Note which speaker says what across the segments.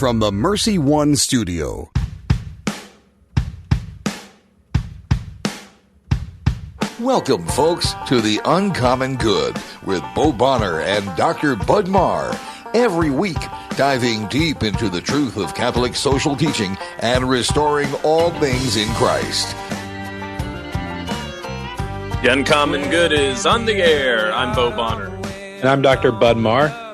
Speaker 1: from the Mercy One studio.
Speaker 2: Welcome, folks, to The Uncommon Good with Bo Bonner and Dr. Bud Marr. Every week, diving deep into the truth of Catholic social teaching and restoring all things in Christ.
Speaker 3: The Uncommon Good is on the air. I'm Bo Bonner.
Speaker 4: And I'm Dr. Bud Marr.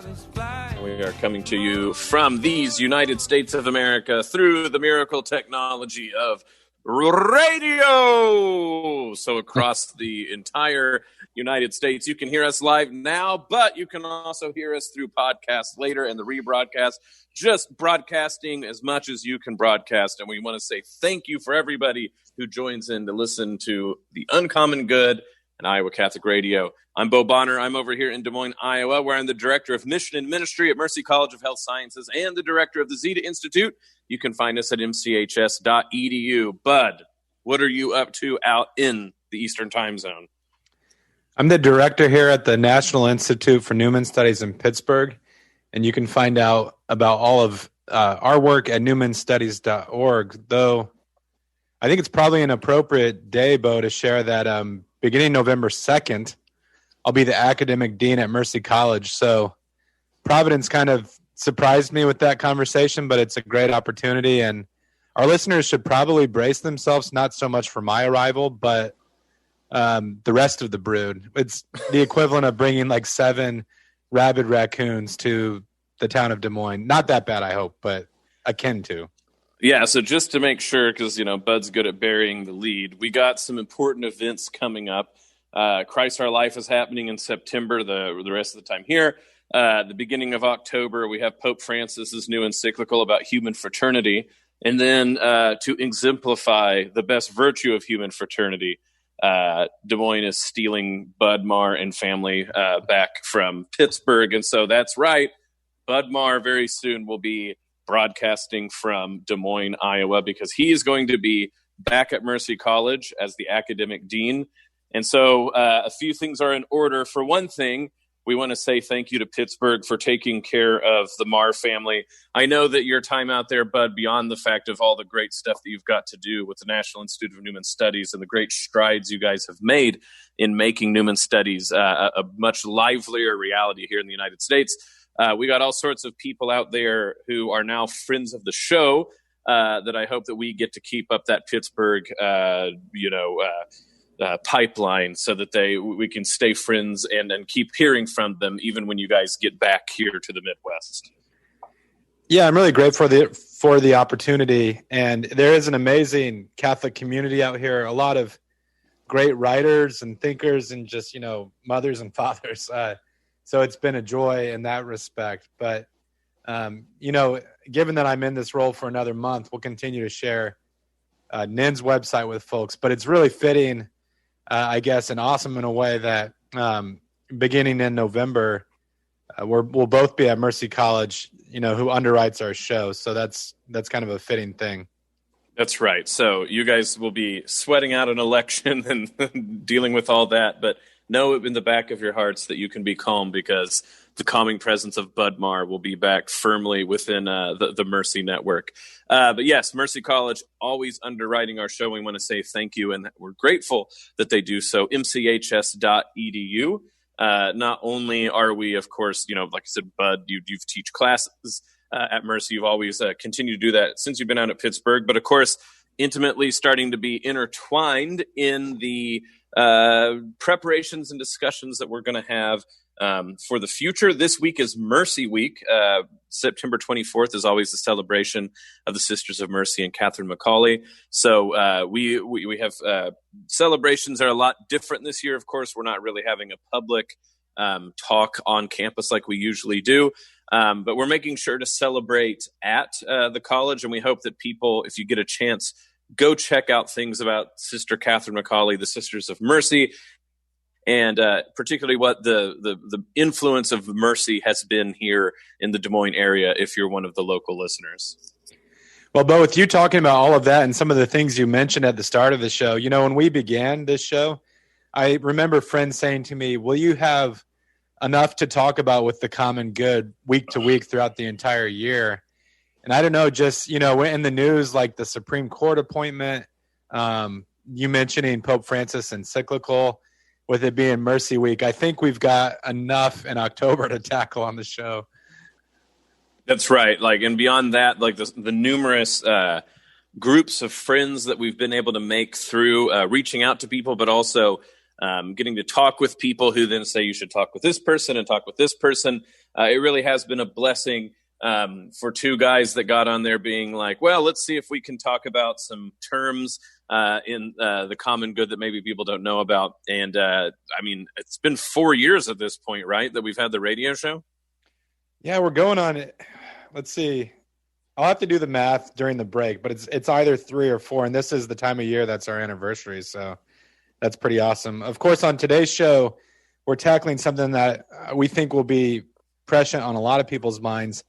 Speaker 3: We are coming to you from these United States of America through the miracle technology of radio. So across the entire United States, you can hear us live now, but you can also hear us through podcasts later and the rebroadcast. Just broadcasting as much as you can broadcast. And we want to say thank you for everybody who joins in to listen to The Uncommon Good and Iowa Catholic Radio. I'm Bo Bonner. I'm over here in Des Moines, Iowa, where I'm the Director of Mission and Ministry at Mercy College of Health Sciences and the Director of the Zeta Institute. You can find us at mchs.edu. Bud, what are you up to out in the Eastern Time Zone?
Speaker 4: I'm the Director here at the National Institute for Newman Studies in Pittsburgh, and you can find out about all of our work at newmanstudies.org, though I think it's probably an appropriate day, Bo, to share that beginning November 2nd, I'll be the academic dean at Mercy College. So Providence kind of surprised me with that conversation, but it's a great opportunity. And our listeners should probably brace themselves, not so much for my arrival, but the rest of the brood. It's the equivalent of bringing like 7 rabid raccoons to the town of Des Moines. Not that bad, I hope, but akin to.
Speaker 3: Yeah, so just to make sure, because, Bud's good at burying the lead, we got some important events coming up. Christ Our Life is happening in September, the rest of the time here. The beginning of October, we have Pope Francis's new encyclical about human fraternity. And then to exemplify the best virtue of human fraternity, Des Moines is stealing Bud Marr and family back from Pittsburgh. And so that's right, Bud Marr very soon will be broadcasting from Des Moines, Iowa, because he is going to be back at Mercy College as the academic dean. And so a few things are in order. For one thing, we want to say thank you to Pittsburgh for taking care of the Marr family. I know that your time out there, Bud, beyond the fact of all the great stuff that you've got to do with the National Institute of Newman Studies and the great strides you guys have made in making Newman Studies a much livelier reality here in the United States. We got all sorts of people out there who are now friends of the show that I hope that we get to keep up that Pittsburgh, pipeline so that we can stay friends and keep hearing from them even when you guys get back here to the Midwest.
Speaker 4: Yeah, I'm really grateful for the opportunity. And there is an amazing Catholic community out here, a lot of great writers and thinkers and just, mothers and fathers. So it's been a joy in that respect. But, given that I'm in this role for another month, we'll continue to share NIN's website with folks. But it's really fitting, I guess, and awesome in a way that beginning in November, we'll both be at Mercy College, who underwrites our show. So that's kind of a fitting thing.
Speaker 3: That's right. So you guys will be sweating out an election and dealing with all that, but know in the back of your hearts that you can be calm because the calming presence of Bud Marr will be back firmly within the Mercy Network. But yes, Mercy College, always underwriting our show. We want to say thank you, and we're grateful that they do so. mchs.edu. Not only are we, of course, like I said, Bud, you've teach classes at Mercy. You've always continued to do that since you've been out at Pittsburgh. But, of course, intimately starting to be intertwined in the preparations and discussions that we're going to have for the future. This week is Mercy Week. September 24th is always the celebration of the Sisters of Mercy and Catherine McCauley. So we have celebrations that are a lot different this year. Of course, we're not really having a public talk on campus like we usually do. But we're making sure to celebrate at the college, and we hope that people, if you get a chance, go check out things about Sister Catherine McCauley, the Sisters of Mercy, and particularly what the influence of Mercy has been here in the Des Moines area if you're one of the local listeners.
Speaker 4: Well, Bo, with you talking about all of that and some of the things you mentioned at the start of the show, when we began this show, I remember friends saying to me, will you have enough to talk about with the common good week to week throughout the entire year? And I don't know, just, in the news, like the Supreme Court appointment, you mentioning Pope Francis encyclical, with it being Mercy Week, I think we've got enough in October to tackle on the show.
Speaker 3: That's right. And beyond that, the numerous groups of friends that we've been able to make through reaching out to people, but also getting to talk with people who then say you should talk with this person and talk with this person. It really has been a blessing for two guys that got on there being like, well, let's see if we can talk about some terms in the common good that maybe people don't know about. And it's been 4 years at this point, right, that we've had the radio show? Yeah,
Speaker 4: we're going on it. Let's see. I'll have to do the math during the break, but it's either 3 or 4, and this is the time of year that's our anniversary, so that's pretty awesome. Of course, on today's show, we're tackling something that we think will be prescient on a lot of people's minds,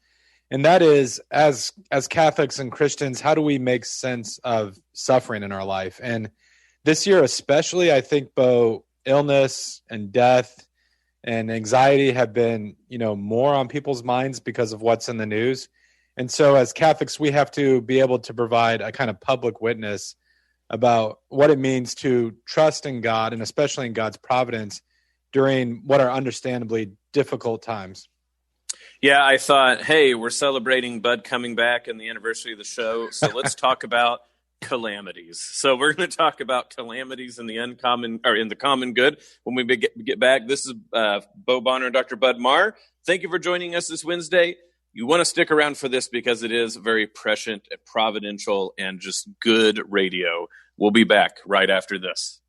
Speaker 4: and that is, as Catholics and Christians, how do we make sense of suffering in our life? And this year especially, I think both illness and death and anxiety have been, more on people's minds because of what's in the news. And so as Catholics, we have to be able to provide a kind of public witness about what it means to trust in God, and especially in God's providence during what are understandably difficult times.
Speaker 3: Yeah, I thought, hey, we're celebrating Bud coming back and the anniversary of the show, so let's talk about calamities. So we're going to talk about calamities in the common good when we get back. This is Bo Bonner and Dr. Bud Marr. Thank you for joining us this Wednesday. You want to stick around for this because it is very prescient and providential and just good radio. We'll be back right after this.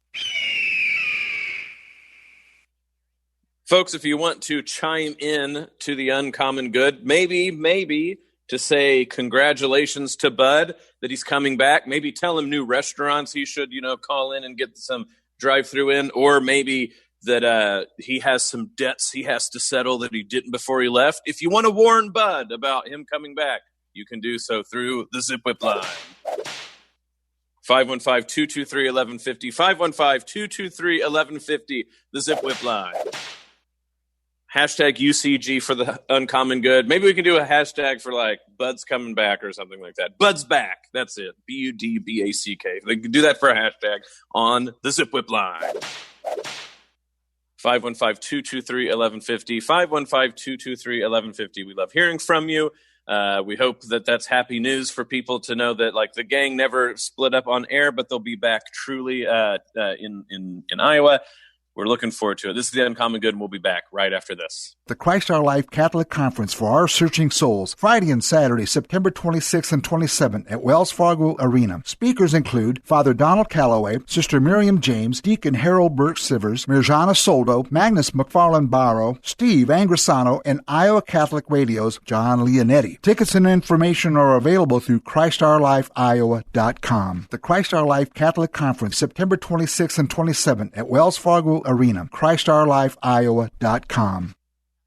Speaker 3: Folks, if you want to chime in to the uncommon good, maybe to say congratulations to Bud that he's coming back, maybe tell him new restaurants he should, call in and get some drive-through in, or maybe that he has some debts he has to settle that he didn't before he left. If you want to warn Bud about him coming back, you can do so through the Zip Whip line. 515-223-1150, 515-223-1150, the Zip Whip line. Hashtag UCG for the uncommon good. Maybe we can do a hashtag for Bud's coming back or something like that. Bud's back. That's it. BUDBACK. They can do that for a hashtag on the Zip Whip line. 515-223-1150, 515-223-1150. We love hearing from you. We hope that that's happy news for people to know that the gang never split up on air, but they'll be back truly in Iowa. We're looking forward to it. This is the Uncommon Good, and we'll be back right after this.
Speaker 1: The Christ Our Life Catholic Conference for Our Searching Souls, Friday and Saturday, September 26th and 27th at Wells Fargo Arena. Speakers include Father Donald Calloway, Sister Miriam James, Deacon Harold Burke-Sivers, Mirjana Soldo, Magnus McFarland Barrow, Steve Angrisano, and Iowa Catholic Radio's John Leonetti. Tickets and information are available through ChristOurLifeIowa.com. The Christ Our Life Catholic Conference, September 26th and 27th at Wells Fargo Arena, ChristOurLifeIowa.com.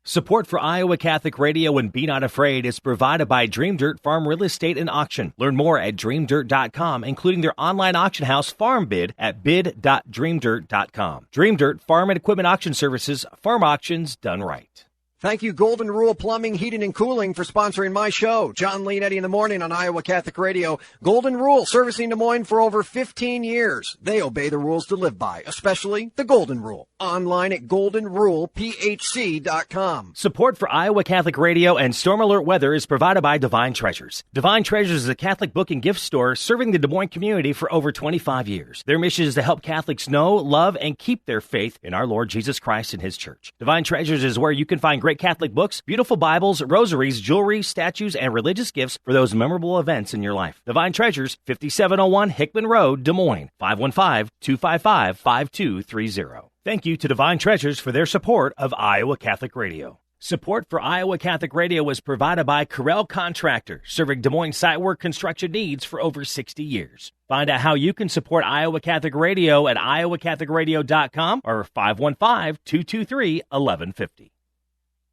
Speaker 5: Support for Iowa Catholic Radio and Be Not Afraid is provided by Dream Dirt Farm Real Estate and Auction. Learn more at DreamDirt.com, including their online auction house Farm Bid at bid.dreamdirt.com. Dream Dirt Farm and Equipment Auction Services, farm auctions done right.
Speaker 6: Thank you, Golden Rule Plumbing, Heating, and Cooling, for sponsoring my show. John Leonetti in the morning on Iowa Catholic Radio. Golden Rule, servicing Des Moines for over 15 years. They obey the rules to live by, especially the Golden Rule. Online at goldenrulephc.com.
Speaker 5: Support for Iowa Catholic Radio and Storm Alert Weather is provided by Divine Treasures. Divine Treasures is a Catholic book and gift store serving the Des Moines community for over 25 years. Their mission is to help Catholics know, love, and keep their faith in our Lord Jesus Christ and His Church. Divine Treasures is where you can find great Catholic books, beautiful Bibles, rosaries, jewelry, statues, and religious gifts for those memorable events in your life. Divine Treasures, 5701 Hickman Road, Des Moines, 515-255-5230. Thank you to Divine Treasures for their support of Iowa Catholic Radio. Support for Iowa Catholic Radio was provided by Correll Contractor, serving Des Moines site work construction needs for over 60 years. Find out how you can support Iowa Catholic Radio at iowacatholicradio.com or 515-223-1150.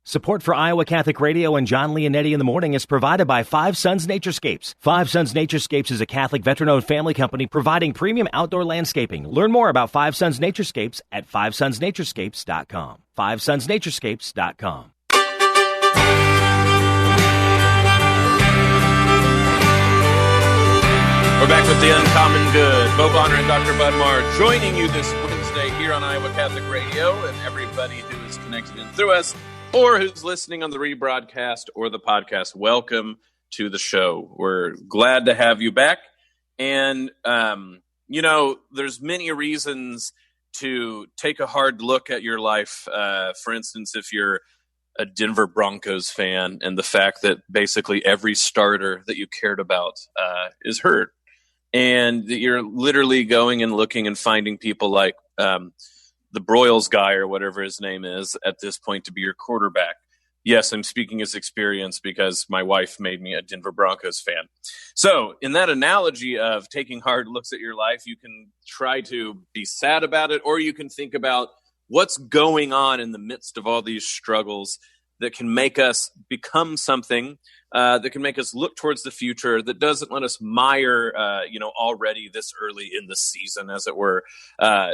Speaker 5: Support for Iowa Catholic Radio and John Leonetti in the morning is provided by Five Sons Naturescapes. Five Sons Naturescapes is a Catholic veteran-owned family company providing premium outdoor landscaping. Learn more about Five Sons Naturescapes at fivesonsnaturescapes.com. fivesonsnaturescapes.com.
Speaker 3: We're back with the Uncommon Good. Bo Bonner and Dr. Bud Marr joining you this Wednesday here on Iowa Catholic Radio, and everybody who is connected in through us or who's listening on the rebroadcast or the podcast, welcome to the show. We're glad to have you back. And, there's many reasons to take a hard look at your life. For instance, if you're a Denver Broncos fan and the fact that basically every starter that you cared about is hurt. And that you're literally going and looking and finding people like the Broyles guy or whatever his name is at this point to be your quarterback. Yes, I'm speaking as experience because my wife made me a Denver Broncos fan. So in that analogy of taking hard looks at your life, you can try to be sad about it, or you can think about what's going on in the midst of all these struggles that can make us become something, that can make us look towards the future, that doesn't let us mire, already this early in the season, as it were.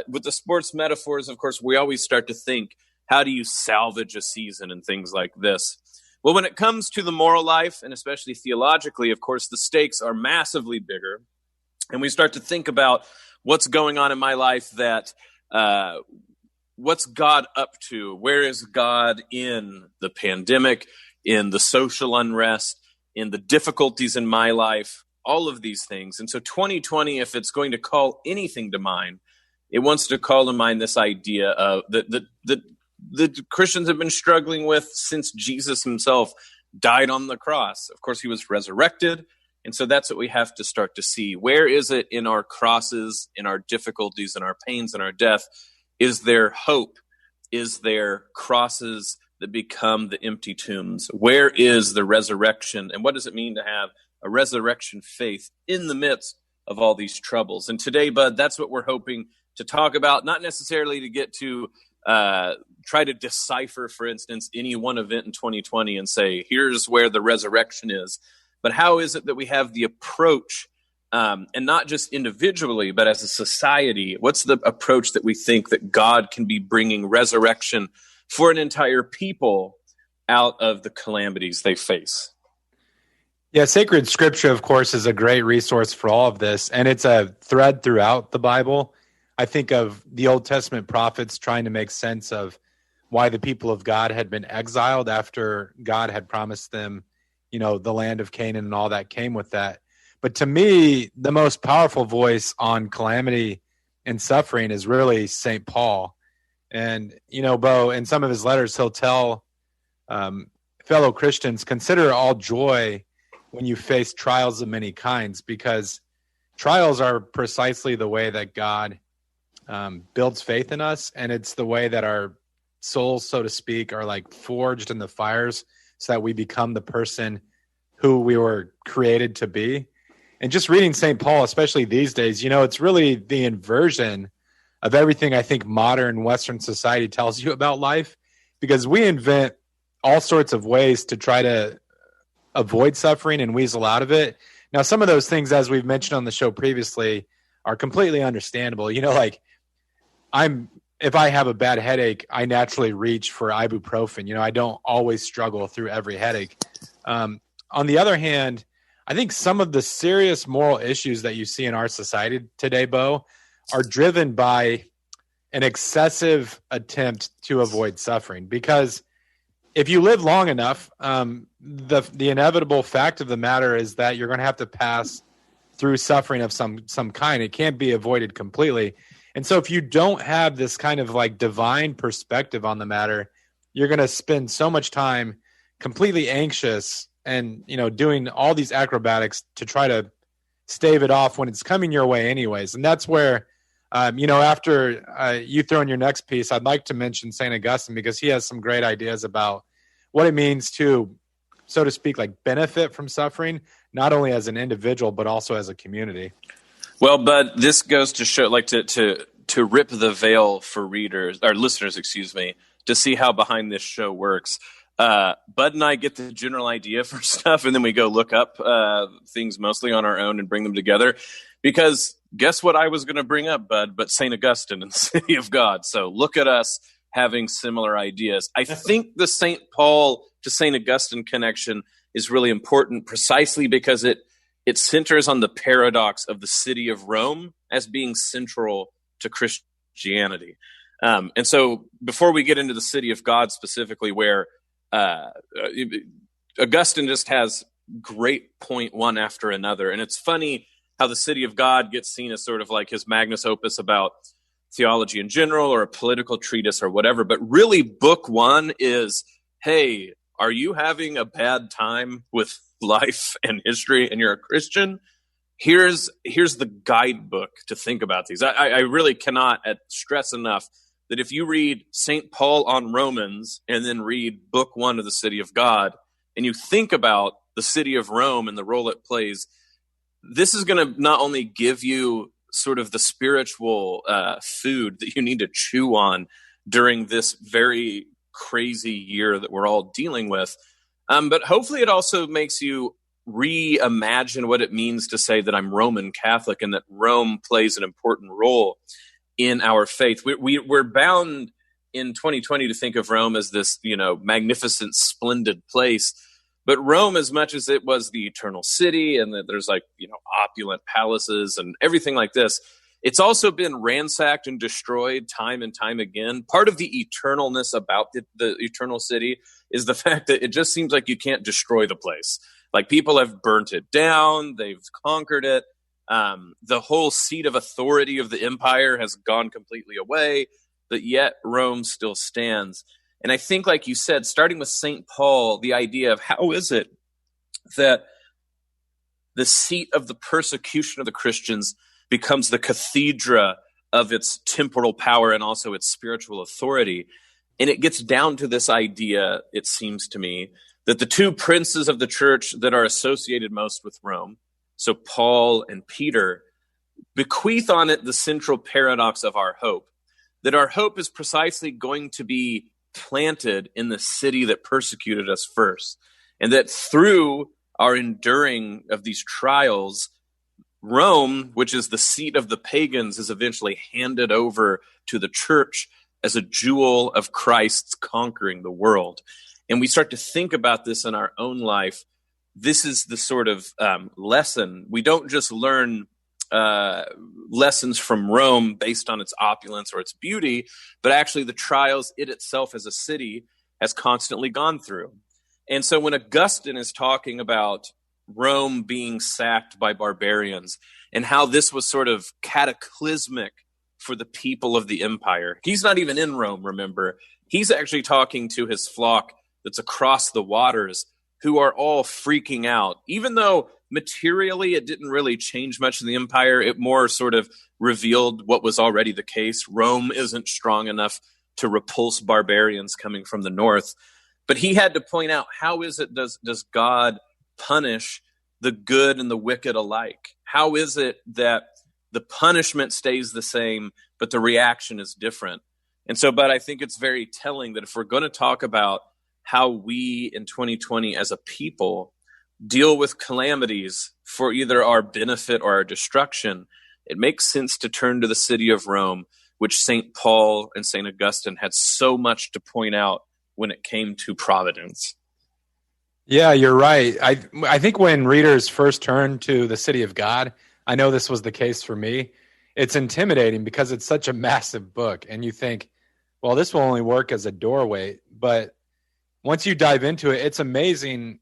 Speaker 3: With the sports metaphors, of course, we always start to think, how do you salvage a season and things like this? Well, when it comes to the moral life, and especially theologically, of course, the stakes are massively bigger. And we start to think about what's going on in my life that what's God up to? Where is God in the pandemic, in the social unrest, in the difficulties in my life, all of these things. And so 2020, if it's going to call anything to mind, it wants to call to mind this idea of that Christians have been struggling with since Jesus himself died on the cross. Of course, he was resurrected. And so that's what we have to start to see. Where is it in our crosses, in our difficulties, in our pains, in our death? Is there hope? Is there crosses that become the empty tombs? Where is the resurrection? And what does it mean to have a resurrection faith in the midst of all these troubles? And today, Bud, that's what we're hoping to talk about, not necessarily to get to try to decipher, for instance, any one event in 2020 and say, here's where the resurrection is. But how is it that we have the approach, and not just individually, but as a society? What's the approach that we think that God can be bringing resurrection for an entire people out of the calamities they face?
Speaker 4: Yeah, sacred scripture, of course, is a great resource for all of this, and it's a thread throughout the Bible. I think of the Old Testament prophets trying to make sense of why the people of God had been exiled after God had promised them, the land of Canaan and all that came with that. But to me, the most powerful voice on calamity and suffering is really St. Paul. And, Bo, in some of his letters, he'll tell fellow Christians, consider all joy when you face trials of many kinds, because trials are precisely the way that God builds faith in us. And it's the way that our souls, so to speak, are like forged in the fires so that we become the person who we were created to be. And just reading St. Paul, especially these days, it's really the inversion of everything I think modern Western society tells you about life, because we invent all sorts of ways to try to avoid suffering and weasel out of it. Now, some of those things, as we've mentioned on the show previously, are completely understandable. If I have a bad headache, I naturally reach for ibuprofen. I don't always struggle through every headache. On the other hand, I think some of the serious moral issues that you see in our society today, Bo, are driven by an excessive attempt to avoid suffering. Because if you live long enough, the inevitable fact of the matter is that you're going to have to pass through suffering of some kind. It can't be avoided completely. And so if you don't have this kind of like divine perspective on the matter, you're going to spend so much time completely anxious and, doing all these acrobatics to try to stave it off when it's coming your way anyways. And that's where, after you throw in your next piece, I'd like to mention St. Augustine, because he has some great ideas about what it means to, so to speak, like benefit from suffering, not only as an individual, but also as a community.
Speaker 3: Well, Bud, this goes to show, like to rip the veil for readers, or listeners, to see how behind this show works. Bud and I get the general idea for stuff, and then we go look up things mostly on our own and bring them together. Because guess what I was going to bring up, Bud, but St. Augustine in the City of God. So look at us having similar ideas. I think the St. Paul to St. Augustine connection is really important precisely because it it centers on the paradox of the city of Rome as being central to Christianity. And so before we get into the city of God specifically, where Augustine just has great point one after another. And it's funny how the city of God gets seen as sort of like his magnus opus about theology in general or a political treatise or whatever. But really, book one is, hey, are you having a bad time with life and history and you're a Christian? Here's the guidebook to think about these. I really cannot stress enough that if you read St. Paul on Romans and then read book one of the city of God, and you think about the city of Rome and the role it plays, this is going to not only give you sort of the spiritual food that you need to chew on during this very crazy year that we're all dealing with, but hopefully it also makes you reimagine what it means to say that I'm Roman Catholic and that Rome plays an important role in our faith. We're bound in 2020 to think of Rome as this, magnificent, splendid place. But Rome, as much as it was the eternal city and that there's opulent palaces and everything like this, it's also been ransacked and destroyed time and time again. Part of the eternalness about the eternal city is the fact that it just seems like you can't destroy the place. Like, people have burnt it down, they've conquered it. The whole seat of authority of the empire has gone completely away, but yet Rome still stands. And I think, like you said, starting with St. Paul, the idea of how is it that the seat of the persecution of the Christians becomes the cathedra of its temporal power and also its spiritual authority. And it gets down to this idea, it seems to me, that the two princes of the church that are associated most with Rome, so Paul and Peter, bequeath on it the central paradox of our hope, that our hope is precisely going to be planted in the city that persecuted us first, and that through our enduring of these trials, Rome, which is the seat of the pagans, is eventually handed over to the church as a jewel of Christ's conquering the world. And we start to think about this in our own life. This is the sort of lesson. We don't just learn lessons from Rome based on its opulence or its beauty, but actually the trials it itself as a city has constantly gone through. And so when Augustine is talking about Rome being sacked by barbarians and how this was sort of cataclysmic for the people of the empire, he's not even in Rome, remember. He's actually talking to his flock that's across the waters, who are all freaking out. Even though materially it didn't really change much in the empire, it more sort of revealed what was already the case. Rome isn't strong enough to repulse barbarians coming from the north. But he had to point out, how is it does God punish the good and the wicked alike? How is it that the punishment stays the same, but the reaction is different? And so, but I think it's very telling that if we're going to talk about how we in 2020 as a people deal with calamities for either our benefit or our destruction, it makes sense to turn to the city of Rome, which St. Paul and St. Augustine had so much to point out when it came to Providence.
Speaker 4: Yeah, you're right. I think when readers first turn to the city of God, I know this was the case for me, it's intimidating because it's such a massive book. And you think, well, this will only work as a doorway. But once you dive into it, it's amazing,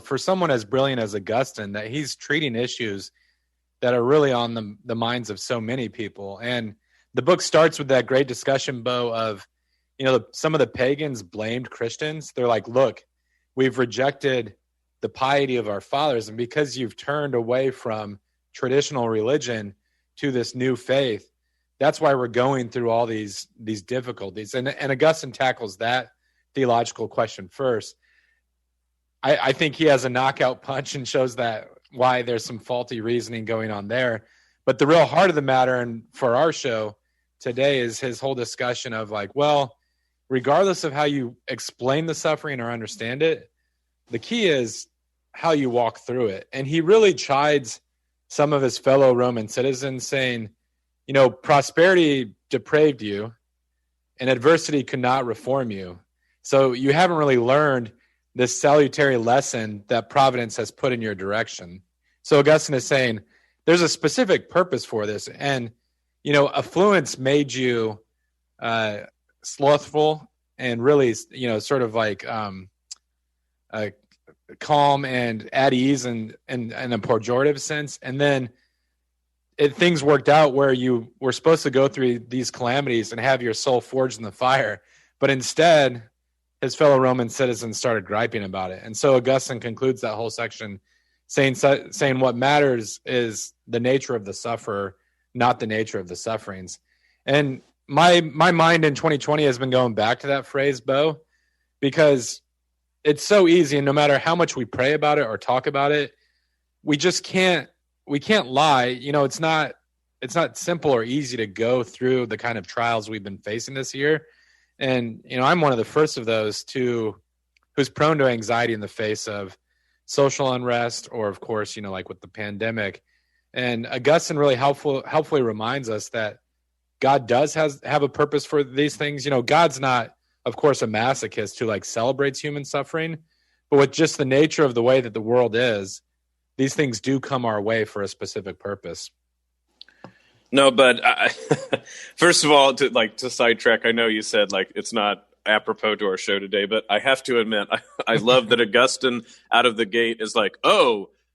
Speaker 4: for someone as brilliant as Augustine, that he's treating issues that are really on the minds of so many people. And the book starts with that great discussion, Bo, of, some of the pagans blamed Christians. They're like, look, we've rejected the piety of our fathers. And because you've turned away from traditional religion to this new faith, that's why we're going through all these difficulties. And Augustine tackles that theological question first. I think he has a knockout punch and shows that why there's some faulty reasoning going on there. But the real heart of the matter, and for our show today, is his whole discussion of like, well, regardless of how you explain the suffering or understand it, the key is how you walk through it. And he really chides some of his fellow Roman citizens, saying, prosperity depraved you and adversity could not reform you. So you haven't really learned this salutary lesson that Providence has put in your direction. So Augustine is saying there's a specific purpose for this. And, affluence made you slothful and really, sort of like calm and at ease in a pejorative sense. And then things worked out where you were supposed to go through these calamities and have your soul forged in the fire. But instead, his fellow Roman citizens started griping about it. And so Augustine concludes that whole section saying what matters is the nature of the sufferer, not the nature of the sufferings. And my mind in 2020 has been going back to that phrase, Bo, because it's so easy, and no matter how much we pray about it or talk about it, we can't lie. It's not simple or easy to go through the kind of trials we've been facing this year. And, I'm one of the first of those who's prone to anxiety in the face of social unrest, or of course, like with the pandemic. And Augustine really helpfully reminds us that God does have a purpose for these things. God's not, of course, a masochist who celebrates human suffering, but with just the nature of the way that the world is, these things do come our way for a specific purpose.
Speaker 3: No, but first of all, to sidetrack, I know you said it's not apropos to our show today, but I have to admit, I love that Augustine out of the gate is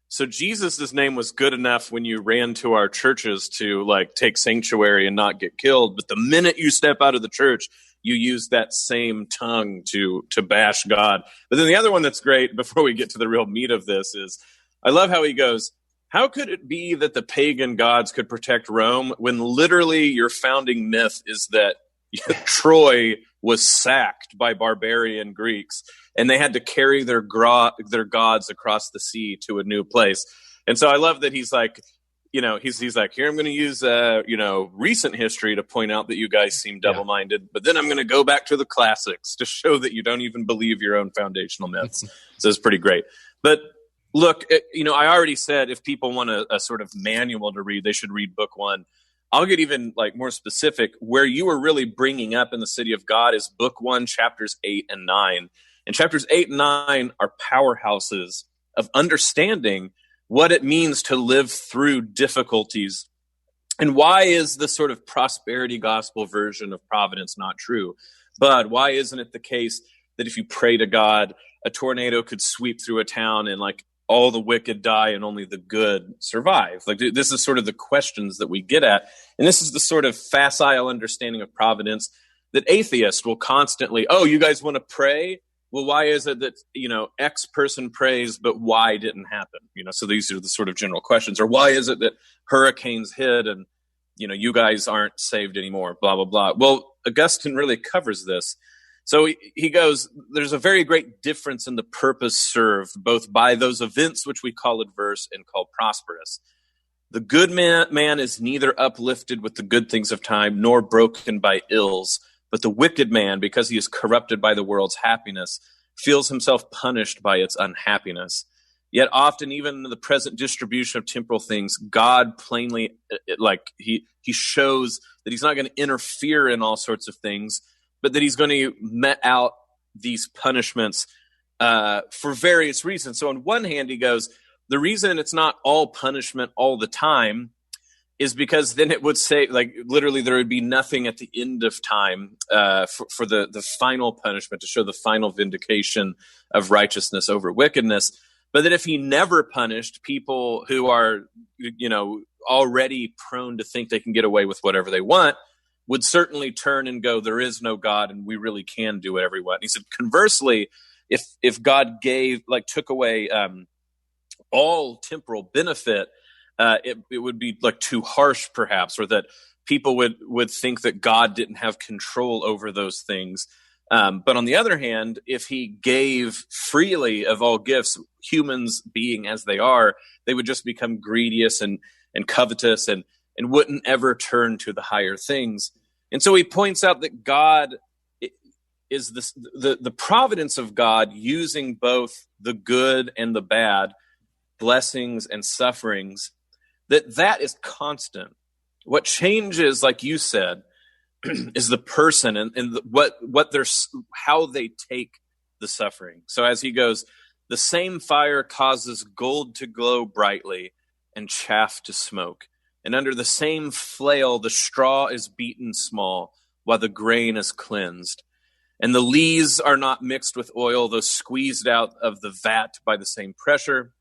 Speaker 3: so Jesus' name was good enough when you ran to our churches to take sanctuary and not get killed. But the minute you step out of the church, you use that same tongue to bash God. But then the other one that's great before we get to the real meat of this is I love how he goes, how could it be that the pagan gods could protect Rome when literally your founding myth is that Troy was sacked by barbarian Greeks and they had to carry their gods across the sea to a new place? And so I love that he's he's like, here, I'm going to use, recent history to point out that you guys seem double-minded, but then I'm going to go back to the classics to show that you don't even believe your own foundational myths. So it's pretty great. But look, I already said if people want a sort of manual to read, they should read book 1. I'll get even more specific. Where you were really bringing up in the City of God is book 1, chapters 8 and 9. And chapters 8 and 9 are powerhouses of understanding what it means to live through difficulties. And why is the sort of prosperity gospel version of Providence not true? But why isn't it the case that if you pray to God, a tornado could sweep through a town and all the wicked die and only the good survive? This is sort of the questions that we get at. And this is the sort of facile understanding of Providence that atheists will constantly, you guys want to pray? Well, why is it that, X person prays, but Y didn't happen? So these are the sort of general questions. Or why is it that hurricanes hit and, you guys aren't saved anymore, blah, blah, blah. Well, Augustine really covers this. So he goes, there's a very great difference in the purpose served, both by those events which we call adverse and call prosperous. The good man is neither uplifted with the good things of time, nor broken by ills. But the wicked man, because he is corrupted by the world's happiness, feels himself punished by its unhappiness. Yet often, even in the present distribution of temporal things, God plainly, he shows that he's not going to interfere in all sorts of things, but that he's going to met out these punishments for various reasons. So on one hand, he goes, the reason it's not all punishment all the time is because then it would say, literally there would be nothing at the end of time for the final punishment to show the final vindication of righteousness over wickedness. But that if he never punished people who are, already prone to think they can get away with whatever they want, would certainly turn and go, there is no God and we really can do whatever we want. He said, conversely, if God took away all temporal benefit, it would be too harsh perhaps, or that people would think that God didn't have control over those things. But on the other hand, if he gave freely of all gifts, humans being as they are, they would just become greedy and covetous and wouldn't ever turn to the higher things. And so he points out that God is the providence of God using both the good and the bad, blessings and sufferings, that is constant. What changes, like you said, is the person and how they take the suffering. So as he goes, The same fire causes gold to glow brightly and chaff to smoke. And under the same flail, the straw is beaten small, while the grain is cleansed. And the lees are not mixed with oil, though squeezed out of the vat by the same pressure.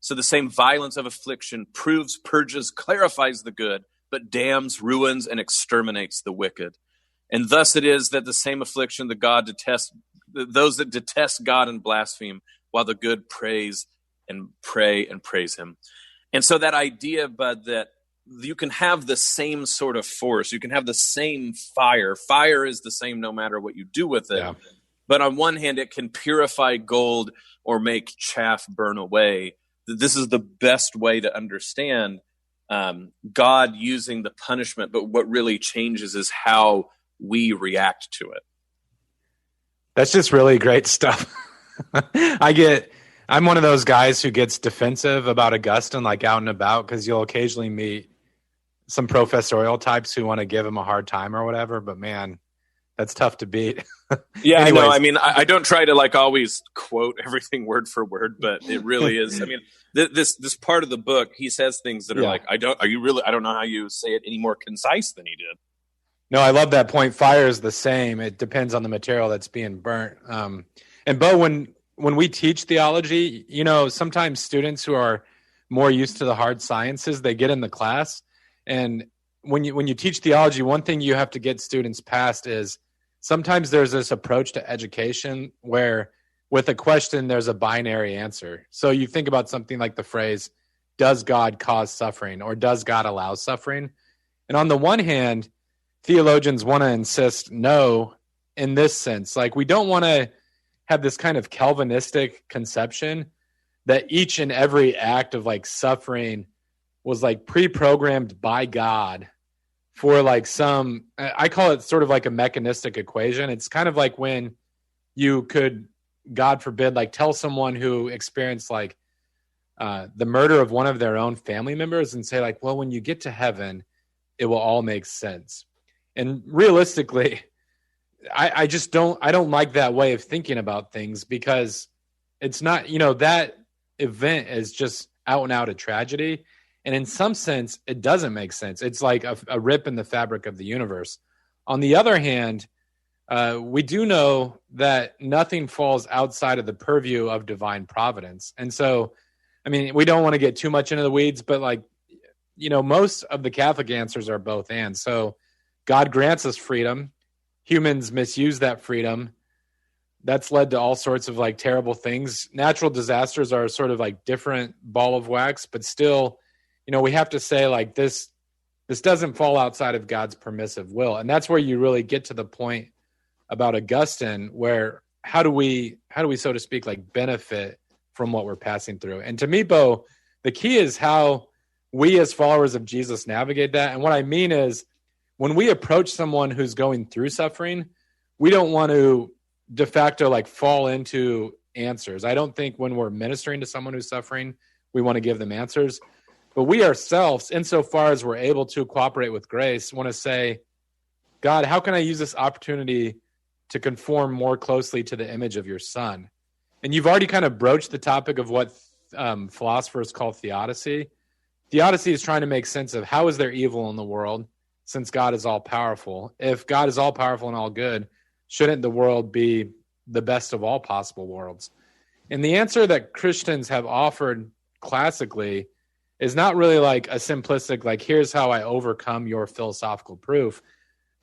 Speaker 3: So the same violence of affliction proves, purges, clarifies the good, but damns, ruins, and exterminates the wicked. And thus it is that the same affliction those that detest God and blaspheme, while the good praise and pray and praise him. And so that idea, Bud, that you can have the same sort of force, you can have the same fire. Fire is the same no matter what you do with it. Yeah. But on one hand, it can purify gold or make chaff burn away. This is the best way to understand God using the punishment, but what really changes is how we react to it.
Speaker 4: That's just really great stuff. I'm one of those guys who gets defensive about Augustine, like out and about, because you'll occasionally meet some professorial types who want to give him a hard time or whatever, but man, that's tough to beat.
Speaker 3: Yeah, anyways. I know. I mean, I don't try to like always quote everything word for word, but it really is. I mean, this part of the book, he says things that are like, I don't know how you say it any more concise than he did.
Speaker 4: No, I love that point. Fire is the same. It depends on the material that's being burnt. And Bo, when we teach theology, you know, sometimes students who are more used to the hard sciences, they get in the class, and when you teach theology, one thing you have to get students past is sometimes there's this approach to education where with a question, there's a binary answer. So you think about something like the phrase, does God cause suffering, or does God allow suffering? And on the one hand, theologians want to insist no in this sense. Like, we don't want to have this kind of Calvinistic conception that each and every act of like suffering was like pre-programmed by God for like some, I call it sort of like a mechanistic equation. It's kind of like when you could, God forbid, like tell someone who experienced like the murder of one of their own family members and say like, well, when you get to heaven, it will all make sense. And realistically, I don't like that way of thinking about things, because it's not, you know, that event is just out and out a tragedy. And in some sense, it doesn't make sense. It's like a rip in the fabric of the universe. On the other hand, we do know that nothing falls outside of the purview of divine providence. And so, I mean, we don't want to get too much into the weeds, but like, you know, most of the Catholic answers are both and. So God grants us freedom. Humans misuse that freedom. That's led to all sorts of like terrible things. Natural disasters are sort of like different ball of wax, but still, you know, we have to say like this doesn't fall outside of God's permissive will. And that's where you really get to the point about Augustine, where how do we, so to speak, like benefit from what we're passing through? And to me, Bo, the key is how we as followers of Jesus navigate that. And what I mean is, when we approach someone who's going through suffering, we don't want to de facto like fall into answers. I don't think when we're ministering to someone who's suffering, we want to give them answers. But we ourselves, insofar as we're able to cooperate with grace, want to say, God, how can I use this opportunity to conform more closely to the image of your Son? And you've already kind of broached the topic of what philosophers call theodicy. Theodicy is trying to make sense of how is there evil in the world, since God is all-powerful. If God is all-powerful and all good, shouldn't the world be the best of all possible worlds? And the answer that Christians have offered classically is not really like a simplistic, like, here's how I overcome your philosophical proof,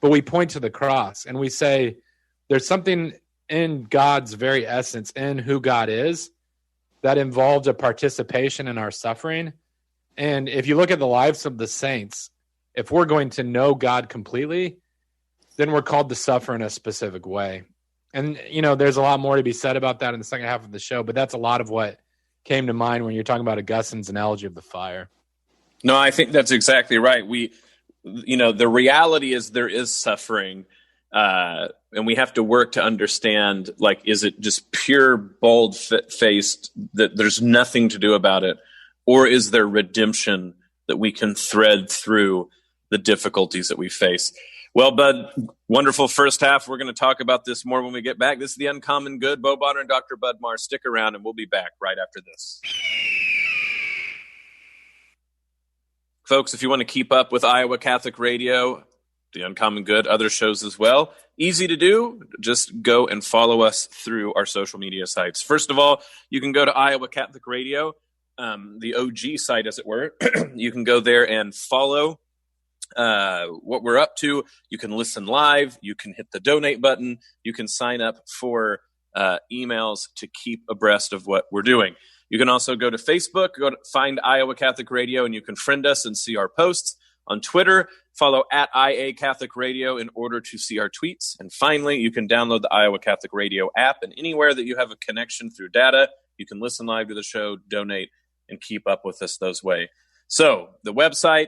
Speaker 4: but we point to the cross and we say there's something in God's very essence, in who God is, that involved a participation in our suffering. And if you look at the lives of the saints, if we're going to know God completely, then we're called to suffer in a specific way. And, you know, there's a lot more to be said about that in the second half of the show, but that's a lot of what came to mind when you're talking about Augustine's analogy of the fire.
Speaker 3: No, I think that's exactly right. The reality is there is suffering, and we have to work to understand, like, is it just pure bold-faced that there's nothing to do about it, or is there redemption that we can thread through the difficulties that we face? Well, Bud, wonderful first half. We're going to talk about this more when we get back. This is The Uncommon Good. Bo Bonner and Dr. Bud Marr. Stick around, and we'll be back right after this. Folks, if you want to keep up with Iowa Catholic Radio, The Uncommon Good, other shows as well, easy to do. Just go and follow us through our social media sites. First of all, you can go to Iowa Catholic Radio, the OG site, as it were. You can go there and follow what we're up to. You can listen live. You can hit the donate button. You can sign up for emails to keep abreast of what we're doing. You can also go to Facebook, find Iowa Catholic Radio, and you can friend us and see our posts. On Twitter, follow at IA Catholic Radio in order to see our tweets. And finally, you can download the Iowa Catholic Radio app, and anywhere that you have a connection through data, you can listen live to the show, donate, and keep up with us those ways. So the website,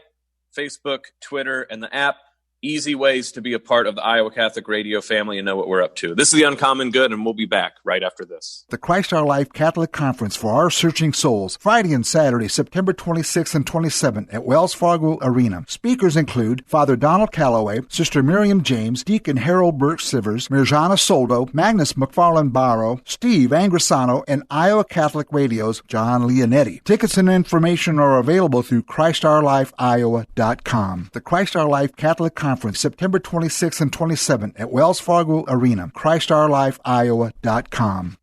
Speaker 3: Facebook, Twitter, and the app, easy ways to be a part of the Iowa Catholic Radio family and know what we're up to. This is The Uncommon Good, and we'll be back right after this.
Speaker 1: The Christ Our Life Catholic Conference for Our Searching Souls, Friday and Saturday, September 26th and 27th at Wells Fargo Arena. Speakers include Father Donald Calloway, Sister Miriam James, Deacon Harold Burke-Sivers, Mirjana Soldo, Magnus McFarland Barrow, Steve Angrisano, and Iowa Catholic Radio's John Leonetti. Tickets and information are available through ChristOurLifeIowa.com. The Christ Our Life Catholic Conference, September 26th and 27th at Wells Fargo Arena, ChristOurLifeIowa.com.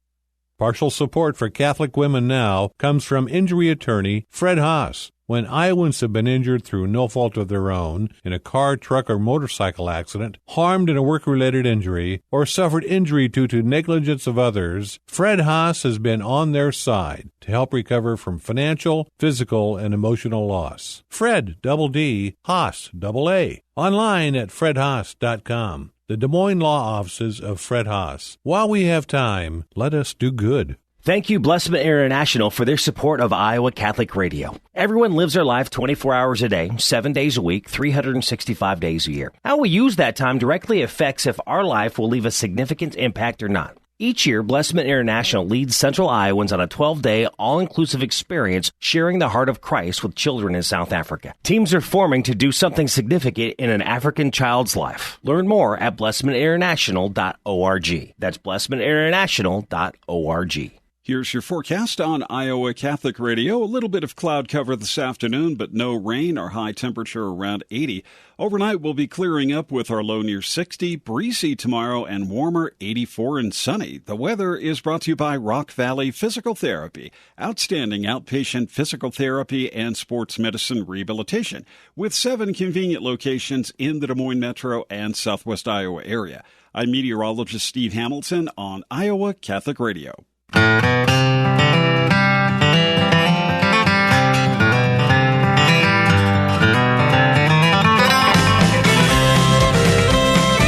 Speaker 7: Partial support for Catholic Women Now comes from injury attorney Fred Haas. When Iowans have been injured through no fault of their own in a car, truck, or motorcycle accident, harmed in a work-related injury, or suffered injury due to negligence of others, Fred Haas has been on their side to help recover from financial, physical, and emotional loss. Fred, double D, Haas, double A. Online at fredhaas.com. The Des Moines Law Offices of Fred Haas. While we have time, let us do good.
Speaker 5: Thank you, Blessman International, for their support of Iowa Catholic Radio. Everyone lives their life 24 hours a day, 7 days a week, 365 days a year. How we use that time directly affects if our life will leave a significant impact or not. Each year, Blessman International leads Central Iowans on a 12-day, all-inclusive experience sharing the heart of Christ with children in South Africa. Teams are forming to do something significant in an African child's life. Learn more at blessmaninternational.org. That's blessmaninternational.org.
Speaker 8: Here's your forecast on Iowa Catholic Radio. A little bit of cloud cover this afternoon, but no rain. Our high temperature around 80. Overnight, we'll be clearing up with our low near 60, breezy tomorrow, and warmer 84 and sunny. The weather is brought to you by Rock Valley Physical Therapy, outstanding outpatient physical therapy and sports medicine rehabilitation, with 7 convenient locations in the Des Moines Metro and Southwest Iowa area. I'm meteorologist Steve Hamilton on Iowa Catholic Radio.
Speaker 3: We're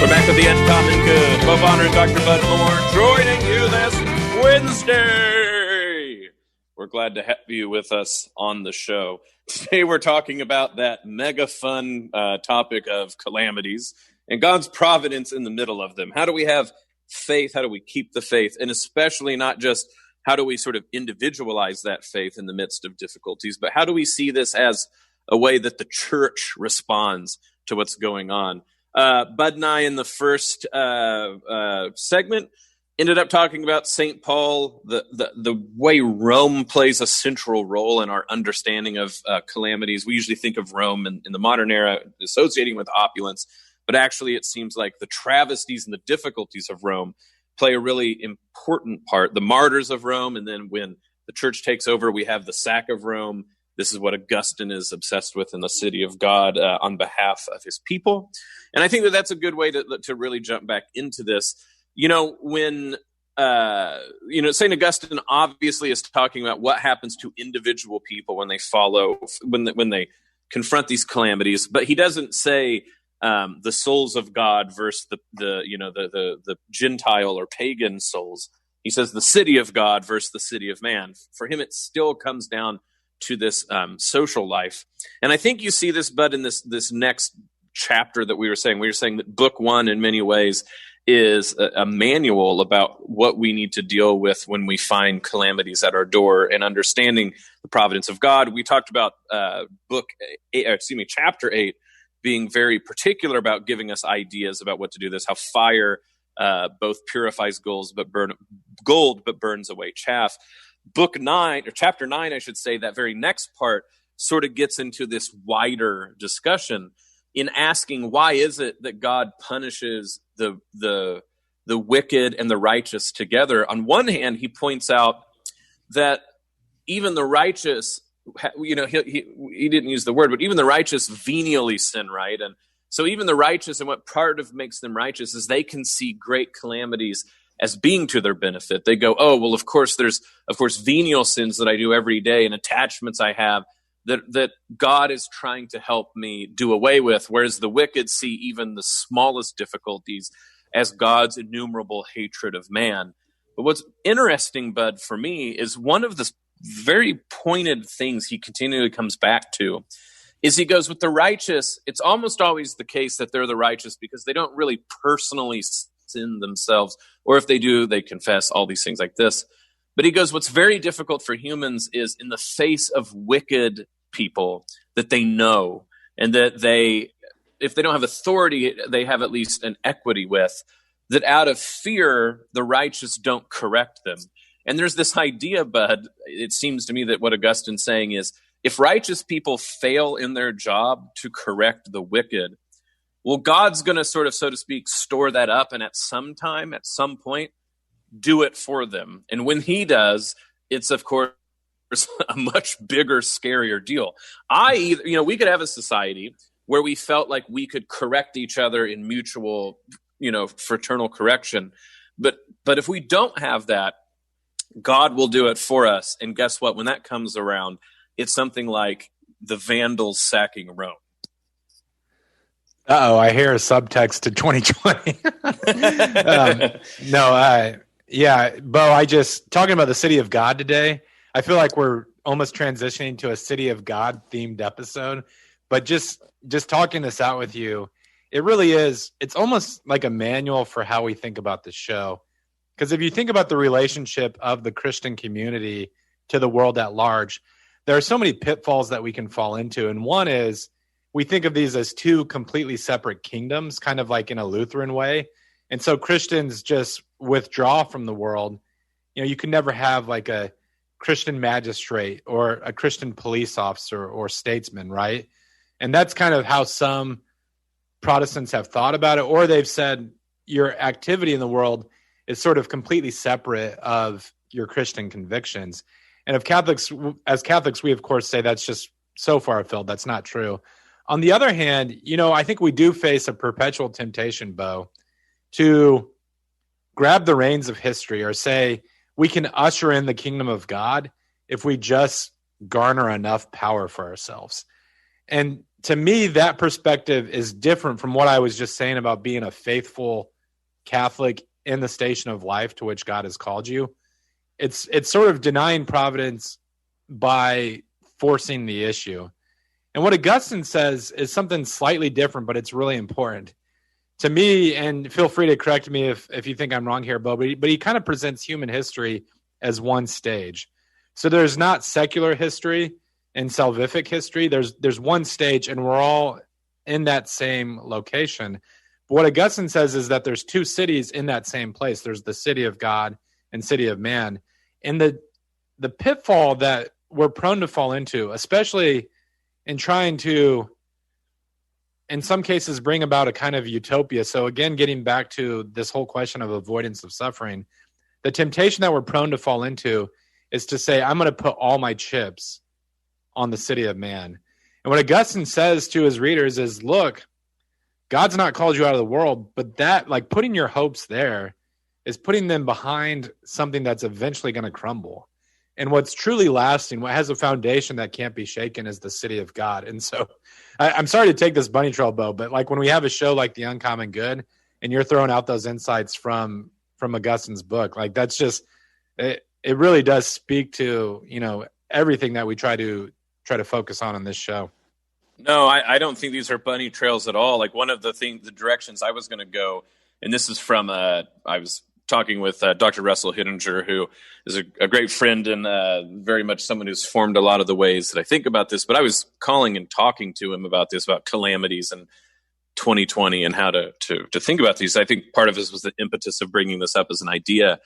Speaker 3: back with The Uncommon Good. Bo Bonner and Dr. Bud Marr joining you this Wednesday. We're glad to have you with us on the show. Today we're talking about that mega fun topic of calamities and God's providence in the middle of them. How do we have faith? How do we keep the faith? And especially not just how do we sort of individualize that faith in the midst of difficulties, but how do we see this as a way that the church responds to what's going on? Bud and I, in the first segment, ended up talking about St. Paul, the way Rome plays a central role in our understanding of calamities. We usually think of Rome in the modern era associating with opulence, but actually it seems like the travesties and the difficulties of Rome play a really important part. The martyrs of Rome, and then when the church takes over, we have the sack of Rome. This is what Augustine is obsessed with in the city of God on behalf of his people. And I think that that's a good way to really jump back into this. You know, when, St. Augustine obviously is talking about what happens to individual people when they when they confront these calamities, but he doesn't say the souls of God versus the Gentile or pagan souls. He says the city of God versus the city of man. For him, it still comes down to this social life. And I think you see this, Bud, in this next chapter that we were saying. We were saying that book 1 in many ways is a manual about what we need to deal with when we find calamities at our door and understanding the providence of God. We talked about chapter 8 being very particular about giving us ideas about what to do this, how fire both purifies gold but burns away chaff. Book 9, or chapter 9, I should say, that very next part sort of gets into this wider discussion in asking, why is it that God punishes the wicked and the righteous together? On one hand, he points out that even the righteous, he didn't use the word, but even the righteous venially sin, right? And so even the righteous, and what part of makes them righteous is they can see great calamities as being to their benefit. They go, oh, well, of course, there's venial sins that I do every day and attachments I have that God is trying to help me do away with, whereas the wicked see even the smallest difficulties as God's innumerable hatred of man. But what's interesting, Bud, for me, is one of the very pointed things he continually comes back to is he goes, with the righteous, it's almost always the case that they're the righteous because they don't really personally sin themselves, or if they do, they confess, all these things like this. But he goes, what's very difficult for humans is in the face of wicked people that they know, and that they, if they don't have authority, they have at least an equity with, that out of fear, the righteous don't correct them. And there's this idea, Bud, it seems to me that what Augustine's saying is, if righteous people fail in their job to correct the wicked, well, God's going to sort of, so to speak, store that up, and at some time, at some point, do it for them. And when he does, it's, of course, a much bigger, scarier deal. We could have a society where we felt like we could correct each other in mutual, fraternal correction. But if we don't have that, God will do it for us. And guess what? When that comes around, it's something like the Vandals sacking Rome.
Speaker 4: Uh-oh, I hear a subtext to 2020. Bo, talking about the City of God today, I feel like we're almost transitioning to a City of God themed episode, but just talking this out with you, it really is, it's almost like a manual for how we think about the show. Because if you think about the relationship of the Christian community to the world at large, there are so many pitfalls that we can fall into. And one is, we think of these as two completely separate kingdoms, kind of like in a Lutheran way. And so Christians just withdraw from the world. You can never have like a Christian magistrate or a Christian police officer or statesman, right? And that's kind of how some Protestants have thought about it, or they've said your activity in the world is sort of completely separate of your Christian convictions. And as Catholics, we of course say that's just so far afield. That's not true. On the other hand, I think we do face a perpetual temptation, Bo, to grab the reins of history or say we can usher in the kingdom of God if we just garner enough power for ourselves. And to me, that perspective is different from what I was just saying about being a faithful Catholic in the station of life to which God has called you. It's sort of denying providence by forcing the issue. And what Augustine says is something slightly different, but it's really important to me. And feel free to correct me if you think I'm wrong here, Bo, but he kind of presents human history as one stage. So there's not secular history and salvific history. There's one stage, and we're all in that same location. But what Augustine says is that there's two cities in that same place. There's the city of God and city of man. And the pitfall that we're prone to fall into, especially in trying to, in some cases, bring about a kind of utopia. So again, getting back to this whole question of avoidance of suffering, the temptation that we're prone to fall into is to say, I'm going to put all my chips on the city of man. And what Augustine says to his readers is, look, God's not called you out of the world, but that, like, putting your hopes there is putting them behind something that's eventually going to crumble. And what's truly lasting, what has a foundation that can't be shaken, is the city of God. And so I'm sorry to take this bunny trail, Bo, but like when we have a show like The Uncommon Good and you're throwing out those insights from Augustine's book, like that's just, it really does speak to, everything that we try to focus on this show.
Speaker 3: No, I don't think these are bunny trails at all. Like one of the directions I was going to go, and this is from I was talking with Dr. Russell Hittinger, who is a great friend and very much someone who's formed a lot of the ways that I think about this. But I was calling and talking to him about this, about calamities and 2020 and how to think about these. I think part of this was the impetus of bringing this up as an idea.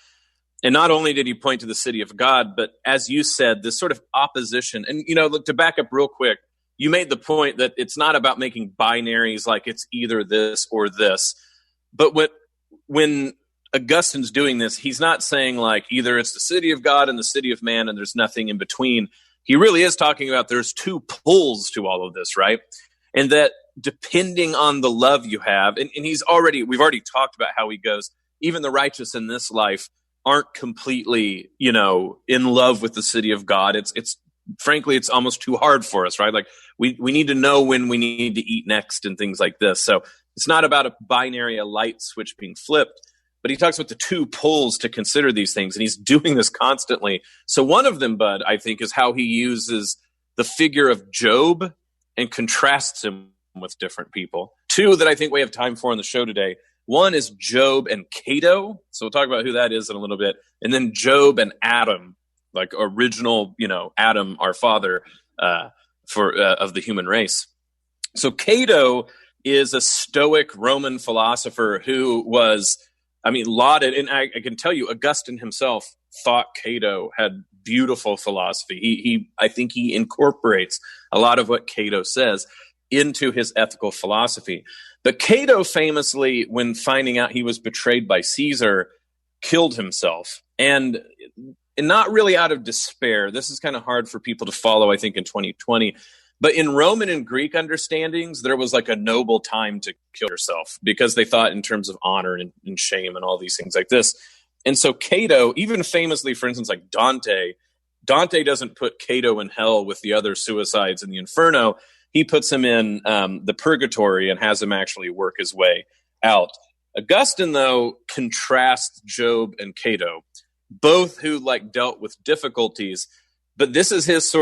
Speaker 3: And not only did he point to the city of God, but as you said, this sort of opposition. And, look, to back up real quick, you made the point that it's not about making binaries like it's either this or this. But when Augustine's doing this, he's not saying like either it's the city of God and the city of man and there's nothing in between. He really is talking about there's two poles to all of this, right? And that depending on the love you have, and we've already talked about how he goes, even the righteous in this life aren't completely, in love with the city of God. It's frankly, it's almost too hard for us, right? Like we need to know when we need to eat next and things like this. So it's not about a binary, a light switch being flipped, but he talks about the two poles to consider these things. And he's doing this constantly. So one of them, Bud, I think, is how he uses the figure of Job and contrasts him with different people. Two that I think we have time for on the show today. One is Job and Cato. So we'll talk about who that is in a little bit. And then Job and Adam, like original, Adam, our father of the human race. So Cato is a Stoic Roman philosopher who was, lauded. And I can tell you, Augustine himself thought Cato had beautiful philosophy. I think he incorporates a lot of what Cato says into his ethical philosophy. But Cato famously, when finding out he was betrayed by Caesar, killed himself. And not really out of despair. This is kind of hard for people to follow, I think, in 2020. But in Roman and Greek understandings, there was like a noble time to kill yourself because they thought in terms of honor and shame and all these things like this. And so Cato, even famously, for instance, like Dante doesn't put Cato in hell with the other suicides in the Inferno. He puts him in the purgatory and has him actually work his way out. Augustine, though, contrasts Job and Cato, both who dealt with difficulties. But this is his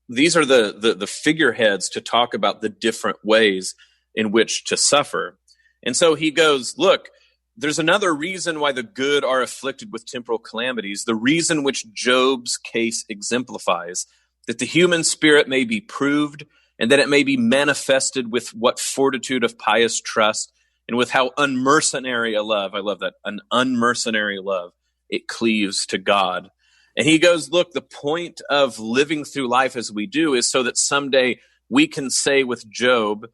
Speaker 3: these are the figureheads to talk about the different ways in which to suffer. And so he goes, look, there's another reason why the good are afflicted with temporal calamities, the reason which Job's case exemplifies, that the human spirit may be proved and that it may be manifested with what fortitude of pious trust and with how unmercenary a love, I love that, an unmercenary love, it cleaves to God. And he goes, look, the point of living through life as we do is so that someday we can say with Job,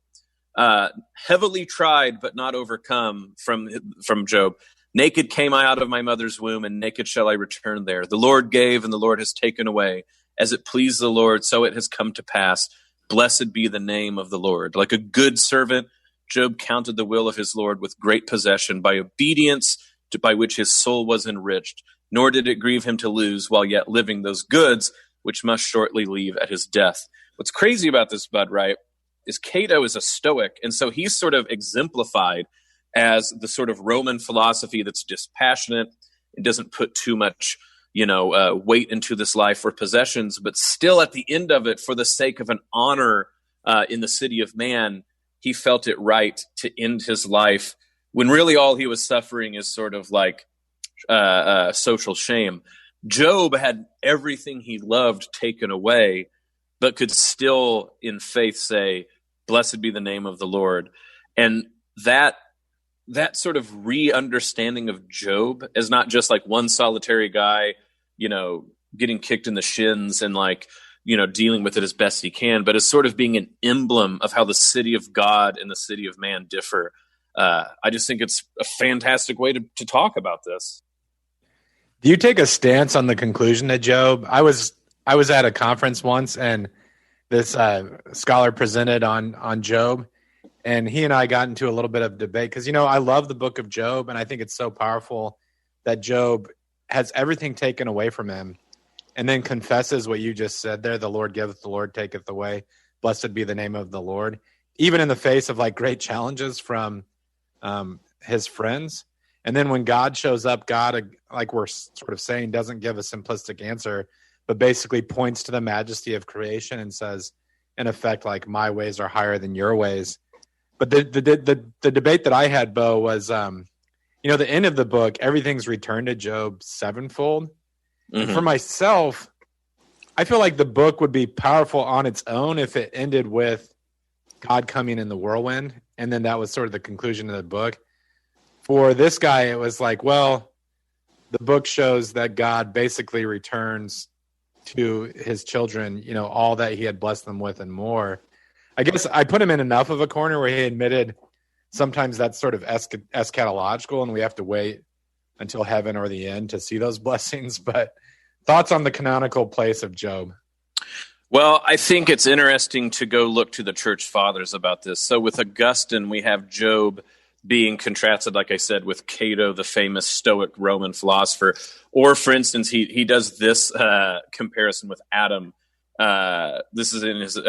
Speaker 3: heavily tried but not overcome, from Job, naked came I out of my mother's womb, and naked shall I return there. The Lord gave, and the Lord has taken away. As it pleased the Lord, so it has come to pass. Blessed be the name of the Lord. Like a good servant, Job counted the will of his Lord with great possession by obedience by which his soul was enriched. Nor did it grieve him to lose, while yet living, those goods which must shortly leave at his death. What's crazy about this, Bud, right, is Cato is a Stoic, and so he's sort of exemplified as the sort of Roman philosophy that's dispassionate and doesn't put too much, weight into this life for possessions, but still at the end of it, for the sake of an honor in the city of man, he felt it right to end his life when really all he was suffering is sort of like social shame. Job had everything he loved taken away, but could still in faith say, blessed be the name of the Lord. And that sort of re-understanding of Job as not just like one solitary guy, getting kicked in the shins and dealing with it as best he can, but as sort of being an emblem of how the city of God and the city of man differ. I just think it's a fantastic way to talk about this.
Speaker 4: Do you take a stance on the conclusion of Job? I was at a conference once, and this scholar presented on Job, and he and I got into a little bit of debate because, I love the book of Job, and I think it's so powerful that Job has everything taken away from him and then confesses what you just said there, the Lord giveth, the Lord taketh away. Blessed be the name of the Lord. Even in the face of great challenges from his friends. And then when God shows up, God, like we're sort of saying, doesn't give a simplistic answer, but basically points to the majesty of creation and says, in effect, my ways are higher than your ways. But the debate that I had, Bo, was the end of the book, everything's returned to Job sevenfold.
Speaker 3: Mm-hmm.
Speaker 4: And for myself, I feel like the book would be powerful on its own if it ended with God coming in the whirlwind, and then that was sort of the conclusion of the book. For this guy, it was like, well, the book shows that God basically returns to his children, all that he had blessed them with and more. I guess I put him in enough of a corner where he admitted sometimes that's sort of eschatological, and we have to wait until heaven or the end to see those blessings. But thoughts on the canonical place of Job?
Speaker 3: Well, I think it's interesting to go look to the church fathers about this. So with Augustine, we have Job being contrasted, like I said, with Cato, the famous Stoic Roman philosopher. Or, for instance, he does this comparison with Adam. This is in his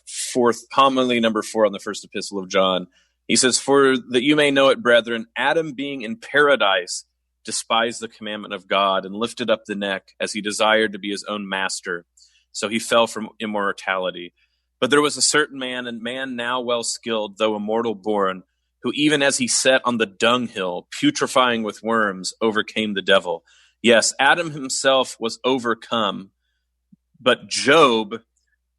Speaker 3: fourth homily, number 4 on the first epistle of John. He says, "For that you may know it, brethren, Adam being in paradise despised the commandment of God and lifted up the neck as he desired to be his own master. So he fell from immortality. But there was a certain man, and man now well skilled, though immortal born, who even as he sat on the dunghill, putrefying with worms, overcame the devil. Yes, Adam himself was overcome, but Job,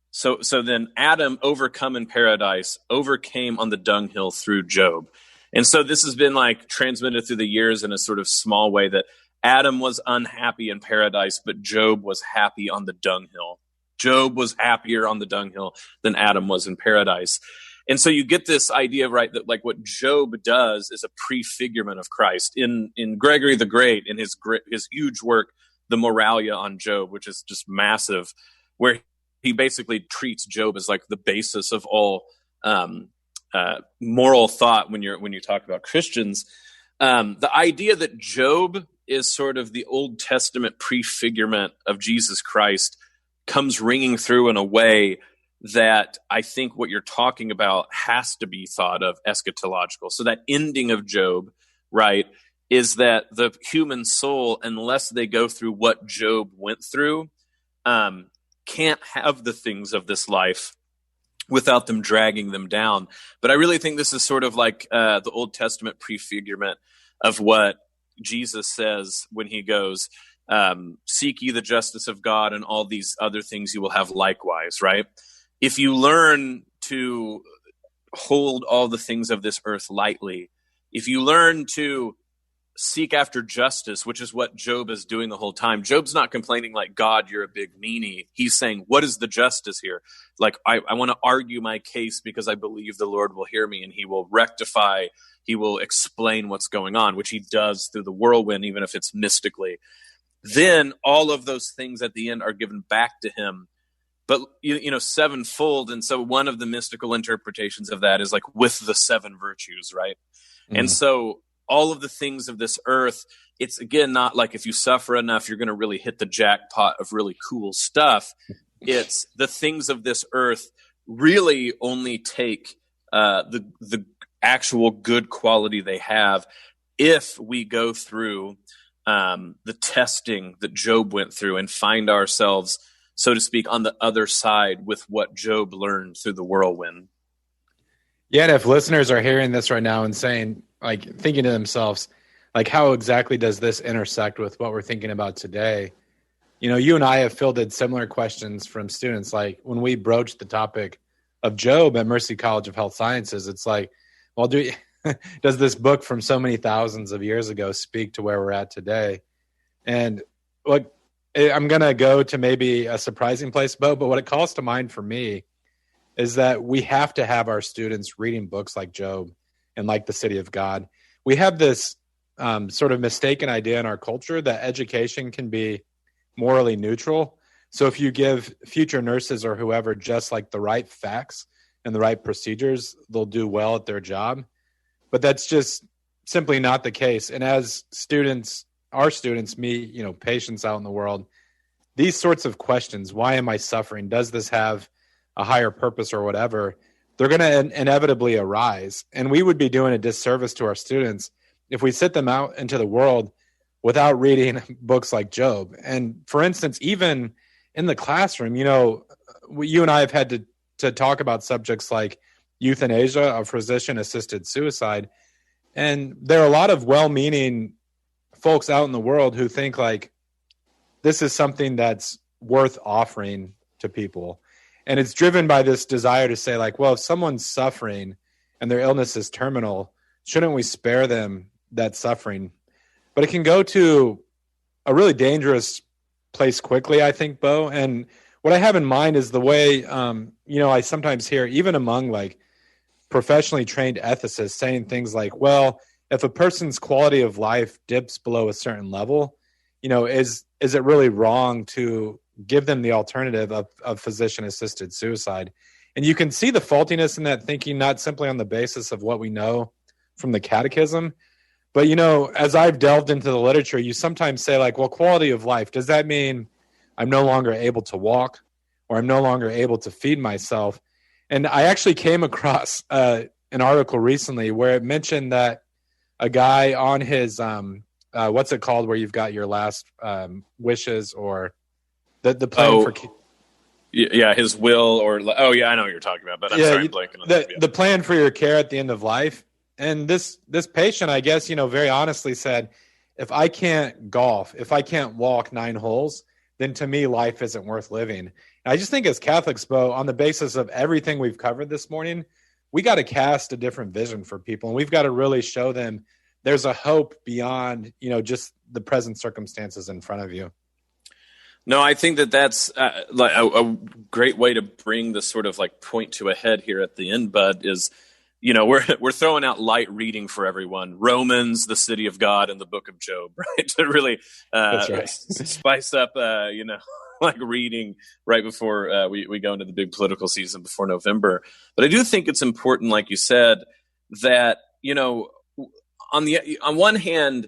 Speaker 3: so then Adam overcome in paradise, overcame on the dunghill through Job." And so this has been like transmitted through the years in a sort of small way that Adam was unhappy in paradise, but Job was happy on the dunghill. Job was happier on the dunghill than Adam was in paradise. And so you get this idea, right, that like what Job does is a prefigurement of Christ. In Gregory the Great, in his huge work, The Moralia on Job, which is just massive, where he basically treats Job as like the basis of all moral thought when you talk about Christians. The idea that Job is sort of the Old Testament prefigurement of Jesus Christ comes ringing through in a way that I think what you're talking about has to be thought of eschatological. So that ending of Job, right, is that the human soul, unless they go through what Job went through, can't have the things of this life without them dragging them down. But I really think this is sort of like the Old Testament prefigurement of what Jesus says when he goes, "Seek ye the justice of God, and all these other things you will have likewise," right? If you learn to hold all the things of this earth lightly, if you learn to seek after justice, which is what Job is doing the whole time. Job's not complaining like, "God, you're a big meanie." He's saying, what is the justice here? Like, I want to argue my case because I believe the Lord will hear me and he will rectify, he will explain what's going on, which he does through the whirlwind, even if it's mystically. Then all of those things at the end are given back to him, but sevenfold. And so one of the mystical interpretations of that is like with the 7 virtues, right? Mm. And so all of the things of this earth, it's again not like if you suffer enough, you're going to really hit the jackpot of really cool stuff. It's the things of this earth really only take the actual good quality they have if we go through the testing that Job went through and find ourselves, so to speak, on the other side with what Job learned through the whirlwind.
Speaker 4: Yeah, and if listeners are hearing this right now and saying, like, thinking to themselves, like, how exactly does this intersect with what we're thinking about today? You and I have fielded similar questions from students. Like, when we broached the topic of Job at Mercy College of Health Sciences, it's like, well, does this book from so many thousands of years ago speak to where we're at today? And look, I'm going to go to maybe a surprising place, Bo, but what it calls to mind for me is that we have to have our students reading books like Job and like The City of God. We have this sort of mistaken idea in our culture that education can be morally neutral. So if you give future nurses or whoever just like the right facts and the right procedures, they'll do well at their job. But that's just simply not the case. And as our students meet, patients out in the world, these sorts of questions, why am I suffering? Does this have a higher purpose or whatever? They're going to inevitably arise. And we would be doing a disservice to our students if we sit them out into the world without reading books like Job. And for instance, even in the classroom, you and I have had to talk about subjects like euthanasia, or physician-assisted suicide. And there are a lot of well-meaning folks out in the world who think like this is something that's worth offering to people. And it's driven by this desire to say like, well, if someone's suffering and their illness is terminal, shouldn't we spare them that suffering? But it can go to a really dangerous place quickly, I think, Bo. And what I have in mind is the way, I sometimes hear even among like professionally trained ethicists saying things like, well, if a person's quality of life dips below a certain level, is it really wrong to give them the alternative of physician-assisted suicide? And you can see the faultiness in that thinking, not simply on the basis of what we know from the catechism, but, as I've delved into the literature, you sometimes say like, well, quality of life, does that mean I'm no longer able to walk or I'm no longer able to feed myself? And I actually came across an article recently where it mentioned that a guy on his, what's it called, where you've got your last wishes or the plan for...
Speaker 3: Yeah, his will or... Oh, yeah, I know what you're talking about, but I'm sorry, I'm blanking on that.
Speaker 4: The plan for your care at the end of life. And this patient, I guess, very honestly said, if I can't golf, if I can't walk 9 holes, then to me, life isn't worth living. And I just think as Catholics, Bo, on the basis of everything we've covered this morning, we got to cast a different vision for people. And we've got to really show them there's a hope beyond, just the present circumstances in front of you.
Speaker 3: No, I think that's like a great way to bring the sort of like point to a head here at the end, Bud, is, we're throwing out light reading for everyone. Romans, the city of God, and the book of Job, right? To really spice up, like reading right before we go into the big political season before November. But I do think it's important, like you said, that, on one hand,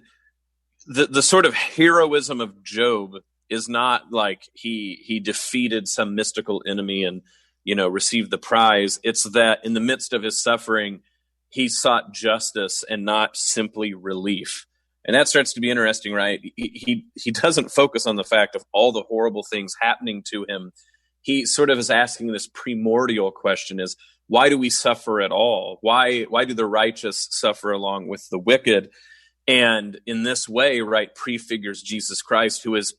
Speaker 3: the sort of heroism of Job is not like he defeated some mystical enemy and, received the prize. It's that in the midst of his suffering, he sought justice and not simply relief. And that starts to be interesting, right? He doesn't focus on the fact of all the horrible things happening to him. He sort of is asking this primordial question: is why do we suffer at all? Why do the righteous suffer along with the wicked? And in this way, right, prefigures Jesus Christ, who is,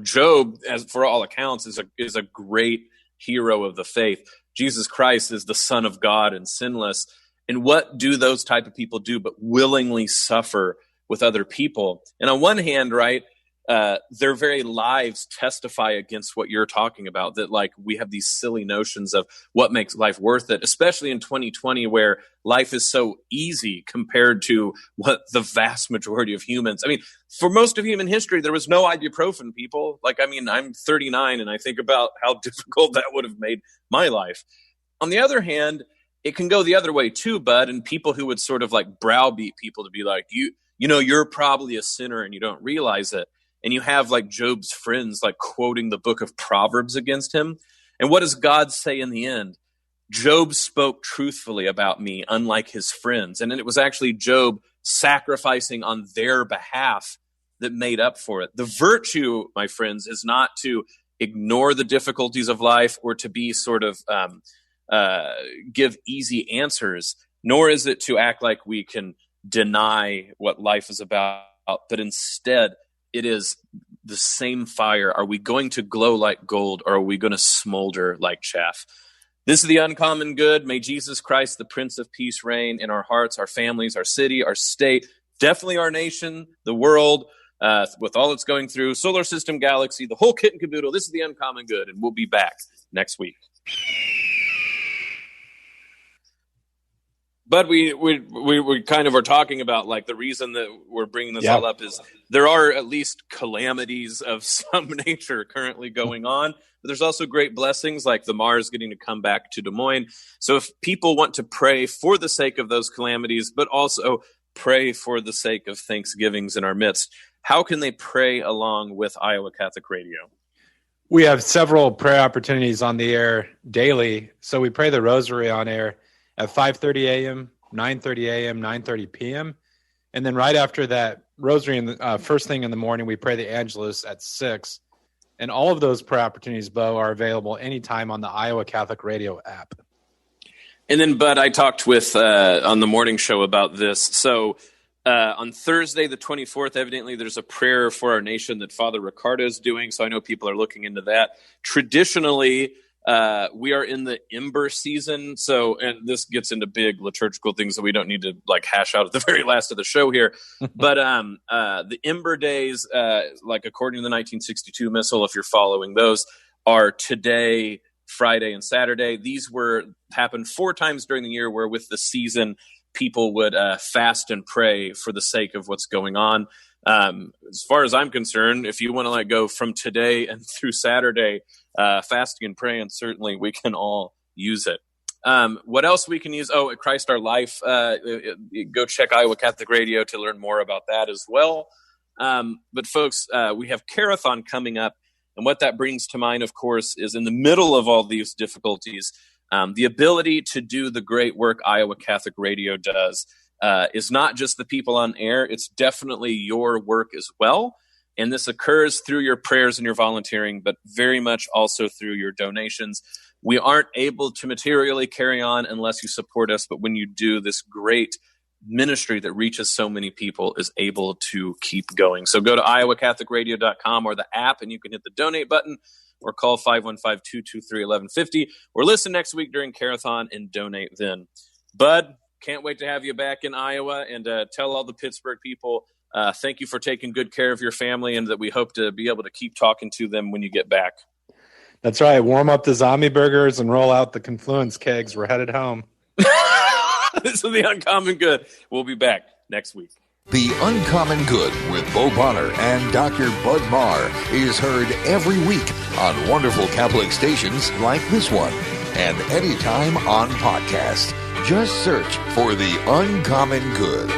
Speaker 3: Job, as for all accounts, is a great hero of the faith. Jesus Christ is the Son of God and sinless. And what do those type of people do but willingly suffer with other people? And on one hand, right, their very lives testify against what you're talking about, that like we have these silly notions of what makes life worth it, especially in 2020, where life is so easy compared to what the vast majority of humans. I mean, for most of human history, there was no ibuprofen, people. Like, I mean, I'm 39 and I think about how difficult that would have made my life. On the other hand, it can go the other way too, Bud, and people who would sort of like browbeat people to be like, you're probably a sinner and you don't realize it. And you have like Job's friends like quoting the book of Proverbs against him. And what does God say in the end? Job spoke truthfully about me, unlike his friends. And it was actually Job sacrificing on their behalf that made up for it. The virtue, my friends, is not to ignore the difficulties of life or to be sort of give easy answers, nor is it to act like we can deny what life is about, but instead it is the same fire. Are we going to glow like gold, or are we going to smolder like chaff? This is the Uncommon Good. May Jesus Christ, the Prince of Peace, reign in our hearts, our families, our city, our state, definitely our nation, the world, with all it's going through, solar system, galaxy, the whole kit and caboodle. This is the Uncommon Good, and we'll be back next week. But we kind of are talking about like the reason that we're bringing this all up is there are at least calamities of some nature currently going on. But there's also great blessings, like the Marr is getting to come back to Des Moines. So if people want to pray for the sake of those calamities, but also pray for the sake of Thanksgivings in our midst, how can they pray along with Iowa Catholic Radio?
Speaker 4: We have several prayer opportunities on the air daily. So we pray the Rosary on air at 5:30 a.m., 9:30 a.m., 9:30 p.m. And then right after that Rosary, first thing in the morning, we pray the Angelus at 6. And all of those prayer opportunities, Bo, are available anytime on the Iowa Catholic Radio app.
Speaker 3: And then, Bud, I talked with on the morning show about this. So on Thursday, the 24th, evidently there's a prayer for our nation that Father Ricardo is doing. So I know people are looking into that. Traditionally, we are in the Ember season. So, and this gets into big liturgical things that we don't need to like hash out at the very last of the show here. But the Ember days, like according to the 1962 Missal, if you're following those, are today, Friday, and Saturday. These happened 4 times during the year where with the season, people would fast and pray for the sake of what's going on. As far as I'm concerned, if you want to go from today and through Saturday, fasting and praying, certainly we can all use it. What else we can use? Oh, at Christ Our Life, go check Iowa Catholic Radio to learn more about that as well. But folks, we have Carathon coming up. And what that brings to mind, of course, is in the middle of all these difficulties, the ability to do the great work Iowa Catholic Radio does is not just the people on air. It's definitely your work as well. And this occurs through your prayers and your volunteering, but very much also through your donations. We aren't able to materially carry on unless you support us. But when you do, this great ministry that reaches so many people is able to keep going. So go to iowacatholicradio.com or the app and you can hit the donate button or call 515-223-1150 or listen next week during Carathon and donate then. Bud, can't wait to have you back in Iowa and tell all the Pittsburgh people thank you for taking good care of your family and that we hope to be able to keep talking to them when you get back.
Speaker 4: That's right. Warm up the zombie burgers and roll out the Confluence kegs. We're headed home.
Speaker 3: This is The Uncommon Good. We'll be back next week.
Speaker 2: The Uncommon Good with Bo Bonner and Dr. Bud Marr is heard every week on wonderful Catholic stations like this one and anytime on podcast. Just search for The Uncommon Good.